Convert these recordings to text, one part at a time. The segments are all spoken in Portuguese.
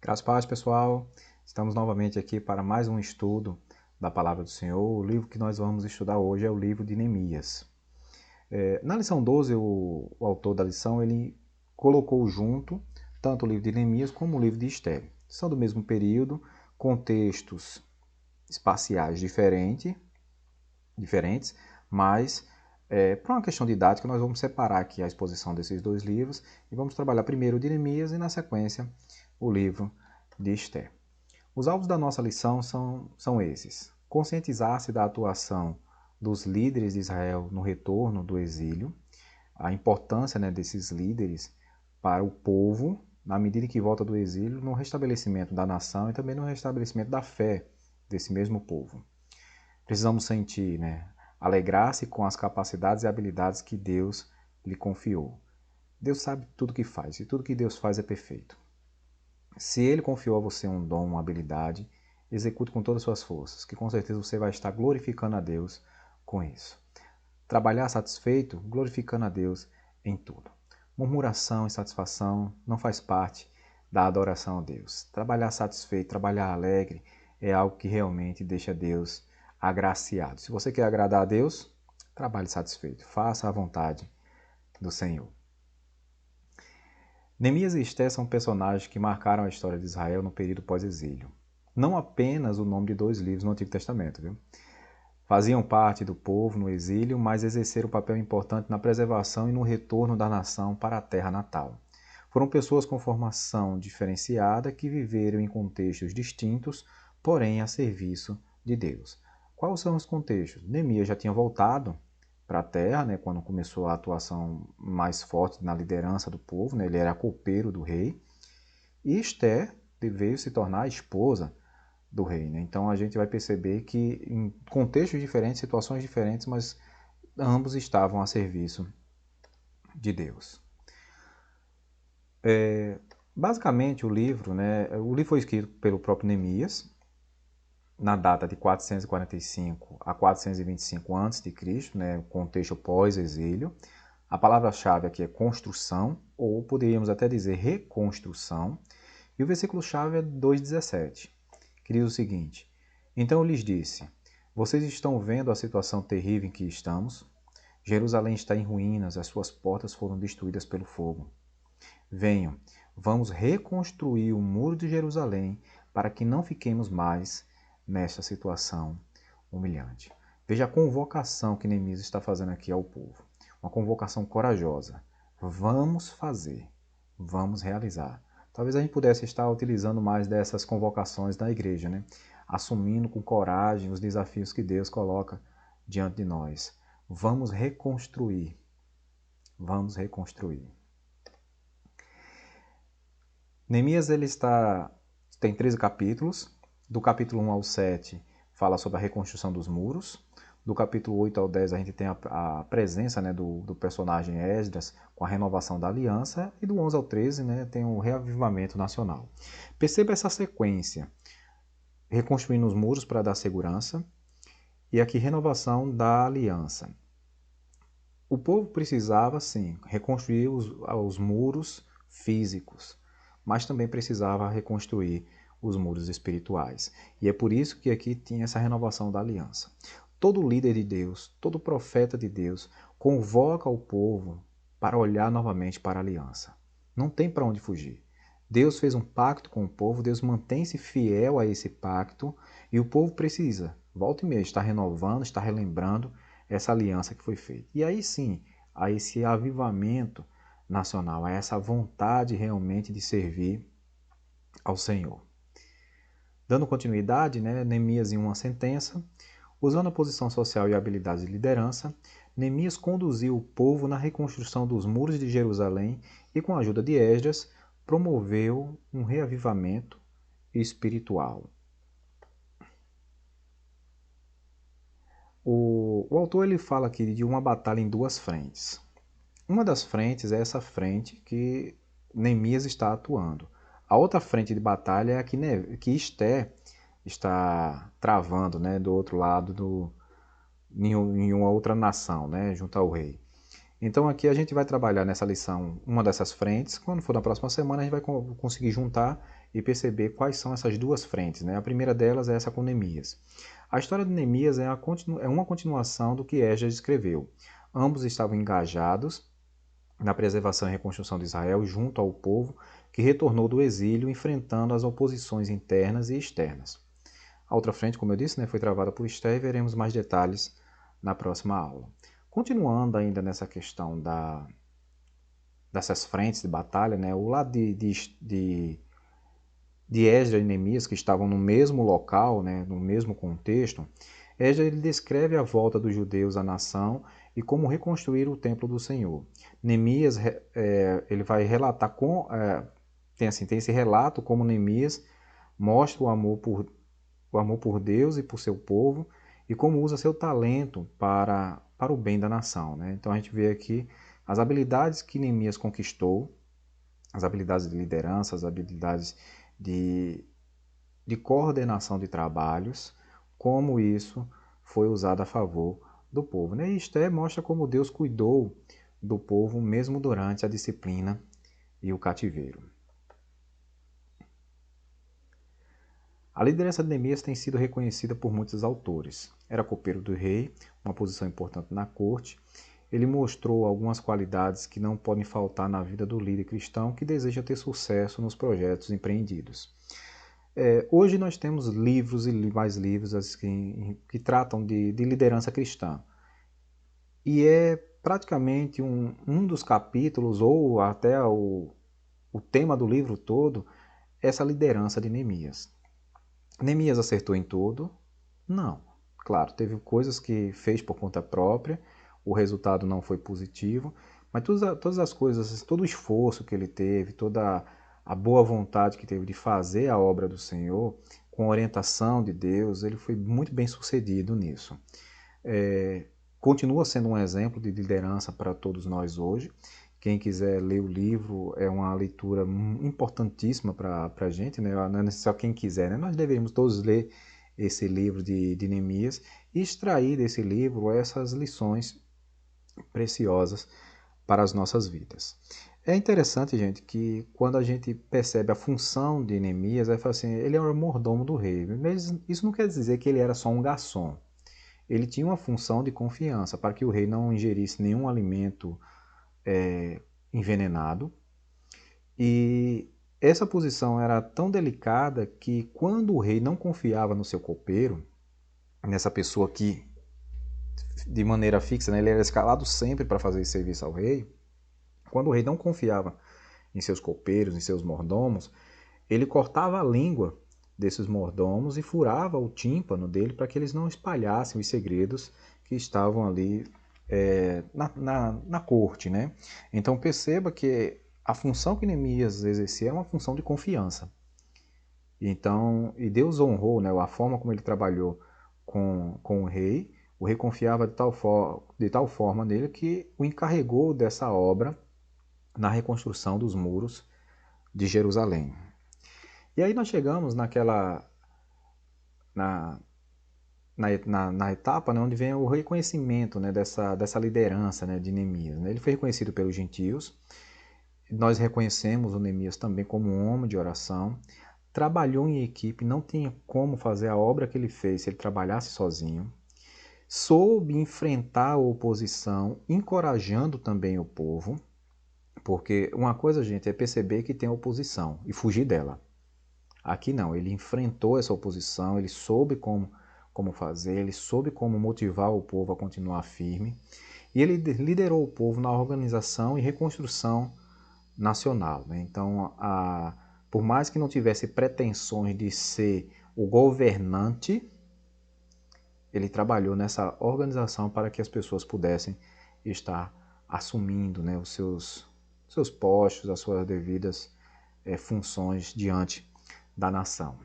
Graças a Deus, pessoal. Estamos novamente aqui para mais um estudo da Palavra do Senhor. O livro que nós vamos estudar hoje é o livro de Neemias. Na lição 12, o autor da lição ele colocou junto tanto o livro de Neemias como o livro de Esté. São do mesmo período, contextos espaciais diferentes, mas por uma questão didática nós vamos separar aqui a exposição desses dois livros e vamos trabalhar primeiro o de Neemias e na sequência o livro de Esté. Os alvos da nossa lição são esses: conscientizar-se da atuação dos líderes de Israel no retorno do exílio, a importância desses líderes para o povo, na medida que volta do exílio, no restabelecimento da nação e também no restabelecimento da fé desse mesmo povo. Precisamos sentir, alegrar-se com as capacidades e habilidades que Deus lhe confiou. Deus sabe tudo que faz e tudo que Deus faz é perfeito. Se Ele confiou a você um dom, uma habilidade, execute com todas as suas forças, que com certeza você vai estar glorificando a Deus com isso. Trabalhar satisfeito, glorificando a Deus em tudo. Murmuração e satisfação não faz parte da adoração a Deus. Trabalhar satisfeito, trabalhar alegre é algo que realmente deixa Deus agraciado. Se você quer agradar a Deus, trabalhe satisfeito, faça a vontade do Senhor. Neemias e Esté são personagens que marcaram a história de Israel no período pós-exílio. Não apenas o nome de dois livros no Antigo Testamento, viu? Faziam parte do povo no exílio, mas exerceram um papel importante na preservação e no retorno da nação para a terra natal. Foram pessoas com formação diferenciada que viveram em contextos distintos, porém a serviço de Deus. Quais são os contextos? Neemias já tinha voltado para a terra, quando começou a atuação mais forte na liderança do povo, ele era copeiro do rei, e Esté veio se tornar a esposa do rei. Então a gente vai perceber que em contextos diferentes, situações diferentes, mas ambos estavam a serviço de Deus. Basicamente o livro foi escrito pelo próprio Neemias, na data de 445 a 425 a.C., contexto pós-exílio. A palavra-chave aqui é construção, ou poderíamos até dizer reconstrução, e o versículo-chave é 2,17, que diz o seguinte: Então eu lhes disse, vocês estão vendo a situação terrível em que estamos? Jerusalém está em ruínas, as suas portas foram destruídas pelo fogo. Venham, vamos reconstruir o muro de Jerusalém para que não fiquemos mais nesta situação humilhante. Veja a convocação que Neemias está fazendo aqui ao povo. Uma convocação corajosa. Vamos fazer, vamos realizar. Talvez a gente pudesse estar utilizando mais dessas convocações na igreja, assumindo com coragem os desafios que Deus coloca diante de nós. Vamos reconstruir. Vamos reconstruir. Neemias tem 13 capítulos. Do capítulo 1 ao 7 fala sobre a reconstrução dos muros. Do capítulo 8 ao 10 a gente tem a presença do personagem Esdras com a renovação da aliança. E do 11 ao 13 tem o reavivamento nacional. Perceba essa sequência. Reconstruindo os muros para dar segurança. E aqui renovação da aliança. O povo precisava, sim, reconstruir os muros físicos, mas também precisava reconstruir os muros espirituais. E é por isso que aqui tinha essa renovação da aliança. Todo líder de Deus, todo profeta de Deus, convoca o povo para olhar novamente para a aliança. Não tem para onde fugir. Deus fez um pacto com o povo, Deus mantém-se fiel a esse pacto e o povo precisa, volta e meia, estar renovando, estar relembrando essa aliança que foi feita. E aí sim, a esse avivamento nacional, a essa vontade realmente de servir ao Senhor. Dando continuidade, Neemias em uma sentença, usando a posição social e habilidades de liderança, Neemias conduziu o povo na reconstrução dos muros de Jerusalém e, com a ajuda de Esdras, promoveu um reavivamento espiritual. O autor ele fala aqui de uma batalha em duas frentes. Uma das frentes é essa frente que Neemias está atuando. A outra frente de batalha é a que Esté está travando, do outro lado, em uma outra nação, junto ao rei. Então aqui a gente vai trabalhar nessa lição uma dessas frentes. Quando for na próxima semana a gente vai conseguir juntar e perceber quais são essas duas frentes, né? A primeira delas é essa com Neemias. A história de Neemias é uma continuação do que Esdras escreveu. Ambos estavam engajados na preservação e reconstrução de Israel junto ao povo que retornou do exílio enfrentando as oposições internas e externas. A outra frente, como eu disse, né, foi travada por Esther e veremos mais detalhes na próxima aula. Continuando ainda nessa questão dessas frentes de batalha, né, o lado de Esdras e Neemias, que estavam no mesmo local, né, no mesmo contexto, Esdras ele descreve a volta dos judeus à nação e como reconstruir o templo do Senhor. Neemias ele vai relatar tem esse relato como Neemias mostra o amor por Deus e por seu povo e como usa seu talento para o bem da nação, né? Então a gente vê aqui as habilidades que Neemias conquistou, as habilidades de liderança, as habilidades de, de coordenação de trabalhos, como isso foi usado a favor do povo, né? E Esther mostra como Deus cuidou do povo mesmo durante a disciplina e o cativeiro. A liderança de Neemias tem sido reconhecida por muitos autores. Era copeiro do rei, uma posição importante na corte. Ele mostrou algumas qualidades que não podem faltar na vida do líder cristão que deseja ter sucesso nos projetos empreendidos. Hoje nós temos livros e mais livros que tratam de liderança cristã. E é praticamente um dos capítulos, ou até o tema do livro todo, essa liderança de Neemias. Neemias acertou em tudo? Não. Claro, teve coisas que fez por conta própria, o resultado não foi positivo, mas todas as coisas, todo o esforço que ele teve, toda a boa vontade que teve de fazer a obra do Senhor, com a orientação de Deus, ele foi muito bem sucedido nisso. Continua sendo um exemplo de liderança para todos nós hoje. Quem quiser ler o livro, é uma leitura importantíssima para a gente, né? Não é só quem quiser, né? Nós deveríamos todos ler esse livro de Neemias e extrair desse livro essas lições preciosas para as nossas vidas. É interessante, gente, que quando a gente percebe a função de Neemias, assim, ele é o mordomo do rei. Mas isso não quer dizer que ele era só um garçom. Ele tinha uma função de confiança para que o rei não ingerisse nenhum alimento envenenado. E essa posição era tão delicada que quando o rei não confiava no seu copeiro, nessa pessoa que de maneira fixa, né, ele era escalado sempre para fazer esse serviço ao rei, quando o rei não confiava em seus copeiros, em seus mordomos, ele cortava a língua desses mordomos e furava o tímpano dele para que eles não espalhassem os segredos que estavam ali na corte, né? Então perceba que a função que Neemias exercia era uma função de confiança. Então, e Deus honrou, né, a forma como ele trabalhou com o rei confiava de tal forma nele que o encarregou dessa obra na reconstrução dos muros de Jerusalém. E aí nós chegamos na, na etapa, né, onde vem o reconhecimento, né, dessa liderança, né, de Neemias. Né? Ele foi reconhecido pelos gentios. Nós reconhecemos o Neemias também como um homem de oração. Trabalhou em equipe, não tinha como fazer a obra que ele fez se ele trabalhasse sozinho. Soube enfrentar a oposição, encorajando também o povo. Porque uma coisa, gente, é perceber que tem oposição e fugir dela. Aqui não, ele enfrentou essa oposição, ele soube como fazer, ele soube como motivar o povo a continuar firme. E ele liderou o povo na organização e reconstrução nacional. Né? Então, por mais que não tivesse pretensões de ser o governante, ele trabalhou nessa organização para que as pessoas pudessem estar assumindo, né, os seus postos, as suas devidas funções diante da nação.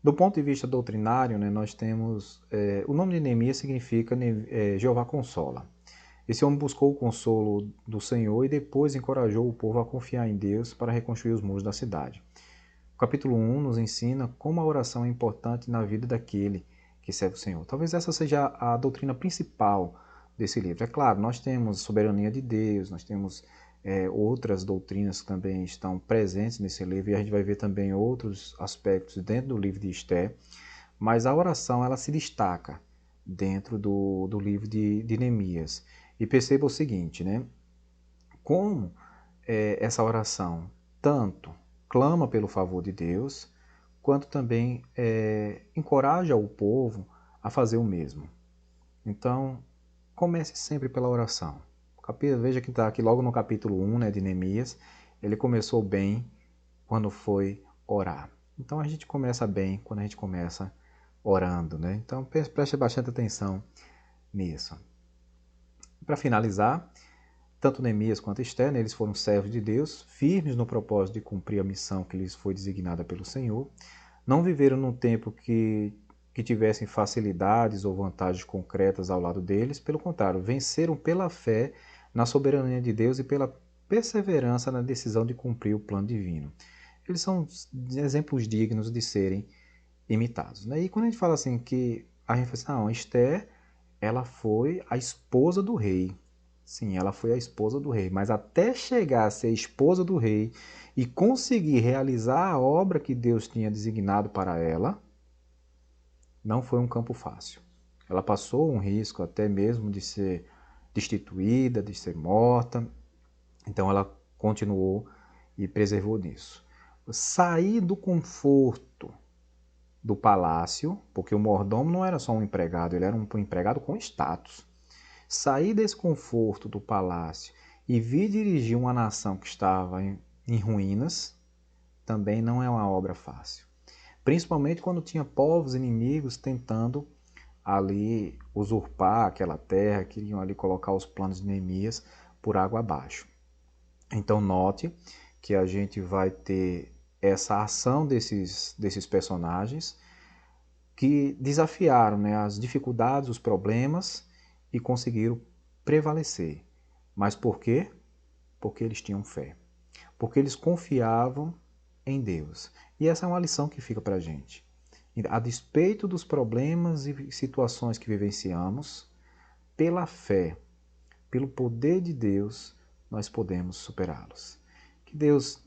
Do ponto de vista doutrinário, né, nós temos o nome de Neemias significa Jeová consola. Esse homem buscou o consolo do Senhor e depois encorajou o povo a confiar em Deus para reconstruir os muros da cidade. O capítulo 1 nos ensina como a oração é importante na vida daquele que serve o Senhor. Talvez essa seja a doutrina principal desse livro. É claro, nós temos soberania de Deus, nós temos outras doutrinas que também estão presentes nesse livro, e a gente vai ver também outros aspectos dentro do livro de Esther, mas a oração ela se destaca dentro do livro de Neemias. E perceba o seguinte, né? Como essa oração tanto clama pelo favor de Deus, quanto também encoraja o povo a fazer o mesmo. Então, comece sempre pela oração. Veja que está aqui logo no capítulo 1, né, de Neemias, ele começou bem quando foi orar. Então a gente começa bem quando a gente começa orando, né? Então preste bastante atenção nisso. Para finalizar, tanto Neemias quanto Esther, né, eles foram servos de Deus, firmes no propósito de cumprir a missão que lhes foi designada pelo Senhor. Não viveram num tempo que tivessem facilidades ou vantagens concretas ao lado deles. Pelo contrário, venceram pela fé na soberania de Deus e pela perseverança na decisão de cumprir o plano divino. Eles são exemplos dignos de serem imitados, né? E quando a gente fala assim que a gente fala assim, não, Esther, ela foi a esposa do rei. Sim, ela foi a esposa do rei, mas até chegar a ser esposa do rei e conseguir realizar a obra que Deus tinha designado para ela, não foi um campo fácil. Ela passou um risco até mesmo de ser destituída, de ser morta. Então ela continuou e preservou nisso. Sair do conforto do palácio, porque o mordomo não era só um empregado, ele era um empregado com status. Sair desse conforto do palácio e vir dirigir uma nação que estava em ruínas também não é uma obra fácil. Principalmente quando tinha povos inimigos tentando ali usurpar aquela terra, queriam ali colocar os planos de Neemias por água abaixo. Então note que a gente vai ter essa ação desses personagens que desafiaram, né, as dificuldades, os problemas e conseguiram prevalecer. Mas por quê? Porque eles tinham fé. Porque eles confiavam em Deus. E essa é uma lição que fica para a gente. A despeito dos problemas e situações que vivenciamos, pela fé, pelo poder de Deus, nós podemos superá-los. Que Deus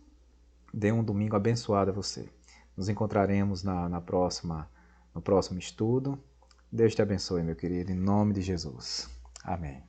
dê um domingo abençoado a você. Nos encontraremos no próximo estudo. Deus te abençoe, meu querido, em nome de Jesus. Amém.